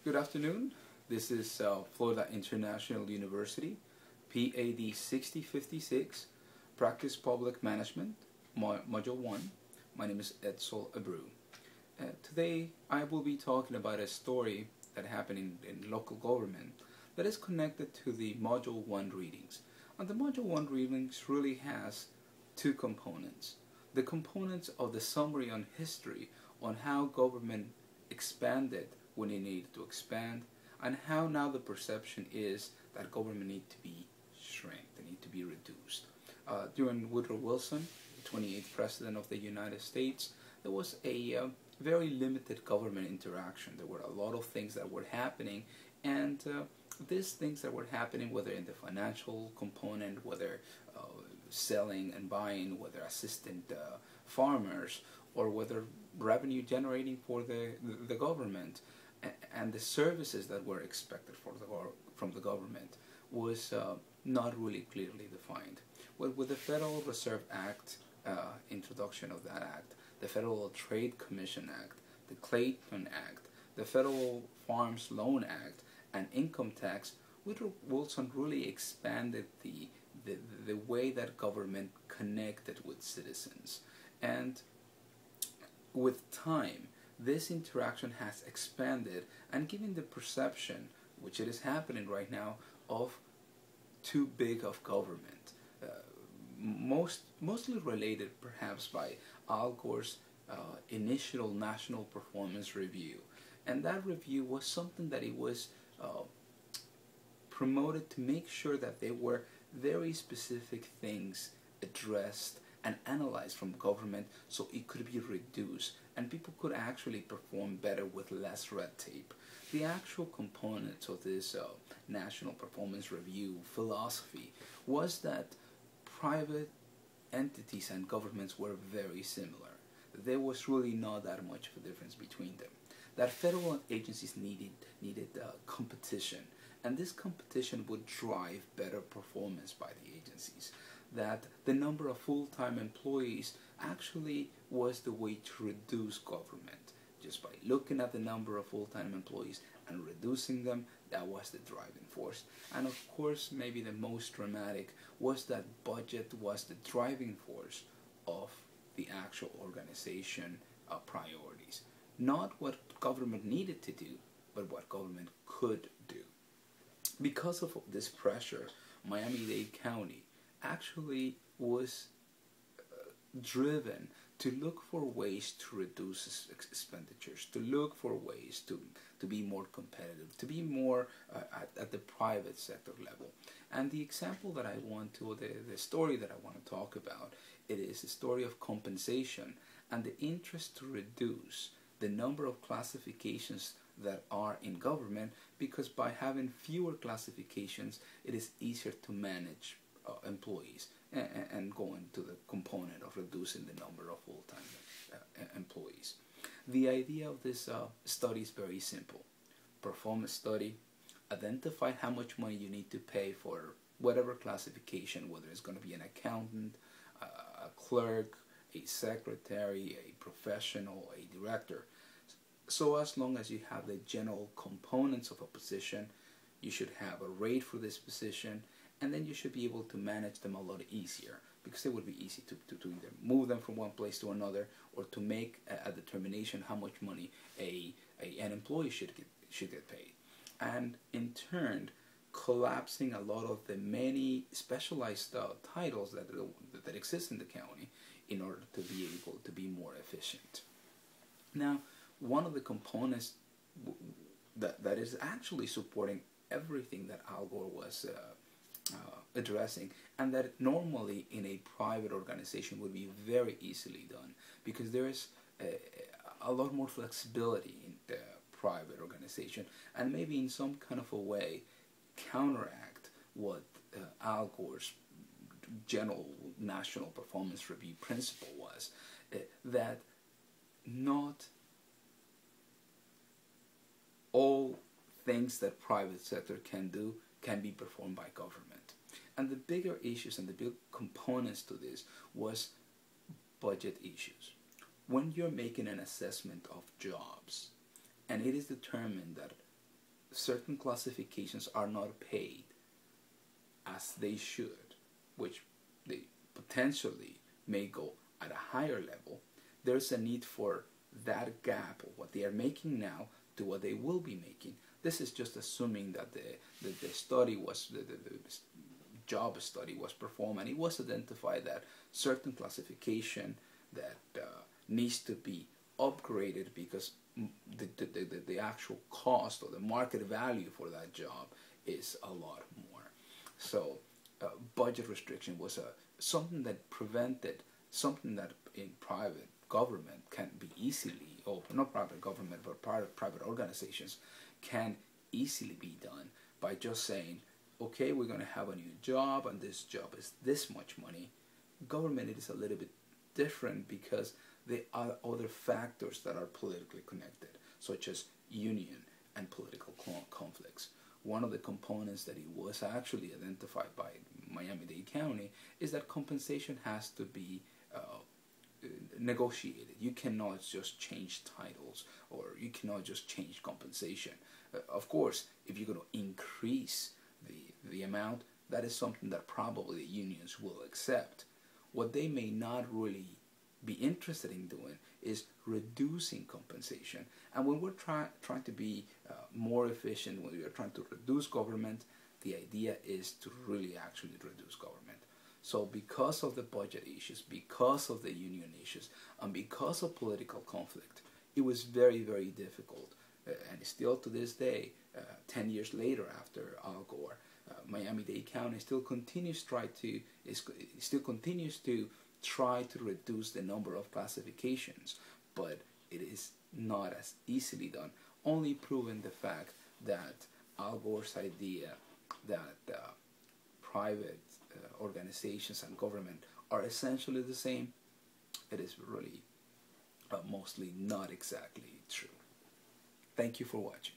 Good afternoon. This is Florida International University, PAD 6056, Practice Public Management, Module 1. My name is Easel Abreu. Today I will be talking about a story that happened in local government that is connected to the Module 1 readings. And the Module 1 readings really has two components. The components of the summary on history, on how government expanded when it needed to expand, and how now the perception is that government need to be shrank, they need to be reduced. During Woodrow Wilson, the 28th President of the United States, there was a very limited government interaction. There were a lot of things that were happening, and these things that were happening, whether in the financial component, whether selling and buying, whether assisting farmers, or whether revenue generating for the government, and the services that were expected from the government was not really clearly defined. Well, with the Federal Reserve Act, introduction of that act, the Federal Trade Commission Act, the Clayton Act, the Federal Farms Loan Act, and income tax, Woodrow Wilson really expanded the way that government connected with citizens. And with time, this interaction has expanded and given the perception, which it is happening right now, of too big of government. Mostly related perhaps by Al Gore's initial National Performance Review. And that review was something that it was promoted to make sure that there were very specific things addressed and analyzed from government so it could be reduced and people could actually perform better with less red tape. The actual components of this National Performance Review philosophy was that private entities and governments were very similar. There was really not that much of a difference between them. That federal agencies needed competition, and this competition would drive better performance by the agencies. That the number of full-time employees actually was the way to reduce government. Just by looking at the number of full-time employees and reducing them, that was the driving force. And of course, maybe the most dramatic was that budget was the driving force of the actual organization priorities. Not what government needed to do, but what government could do. Because of this pressure, Miami-Dade County actually was driven to look for ways to reduce expenditures, to look for ways to be more competitive, to be more at the private sector level. And the example that I want to, the story that I want to talk about, it is the story of compensation and the interest to reduce the number of classifications that are in government, because by having fewer classifications, it is easier to manage employees and going to the component of reducing the number of full-time employees. The idea of this study is very simple. Perform a study, identify how much money you need to pay for whatever classification, whether it's going to be an accountant, a clerk, a secretary, a professional, a director. So as long as you have the general components of a position, you should have a rate for this position, and then you should be able to manage them a lot easier, because it would be easy to either move them from one place to another or to make a determination how much money an employee should get paid. And in turn, collapsing a lot of the many specialized titles that exist in the county in order to be able to be more efficient. Now, one of the components that is actually supporting everything that Al Gore was addressing, and that normally in a private organization would be very easily done, because there is a lot more flexibility in the private organization, and maybe in some kind of a way counteract what Al Gore's general National Performance Review principle was, that not all things that private sector can do can be performed by government. And the bigger issues and the big components to this was budget issues. When you're making an assessment of jobs, and it is determined that certain classifications are not paid as they should, which they potentially may go at a higher level, there's a need for that gap of what they are making now to what they will be making. This is just assuming that the study was, the job study was performed, and it was identified that certain classification that needs to be upgraded because the actual cost or the market value for that job is a lot more. So budget restriction was something that prevented something that in private government can be easily, or not private government, but private organizations can easily be done by just saying, okay, we're going to have a new job and this job is this much money. Government is a little bit different because there are other factors that are politically connected, such as union and political conflicts. One of the components that it was actually identified by Miami-Dade County is that compensation has to be negotiated. You cannot just change titles, or you cannot just change compensation. Of course, if you're going to increase the amount, that is something that probably the unions will accept. What they may not really be interested in doing is reducing compensation. And when we're trying to be more efficient, when we are trying to reduce government, the idea is to really actually reduce government. So because of the budget issues, because of the union issues, and because of political conflict, it was very, very difficult. And still to this day, 10 years later after Al Gore, Miami-Dade County still continues to try to reduce the number of classifications, but it is not as easily done, only proving the fact that Al Gore's idea that private organizations and government are essentially the same, it is really mostly not exactly true. Thank you for watching.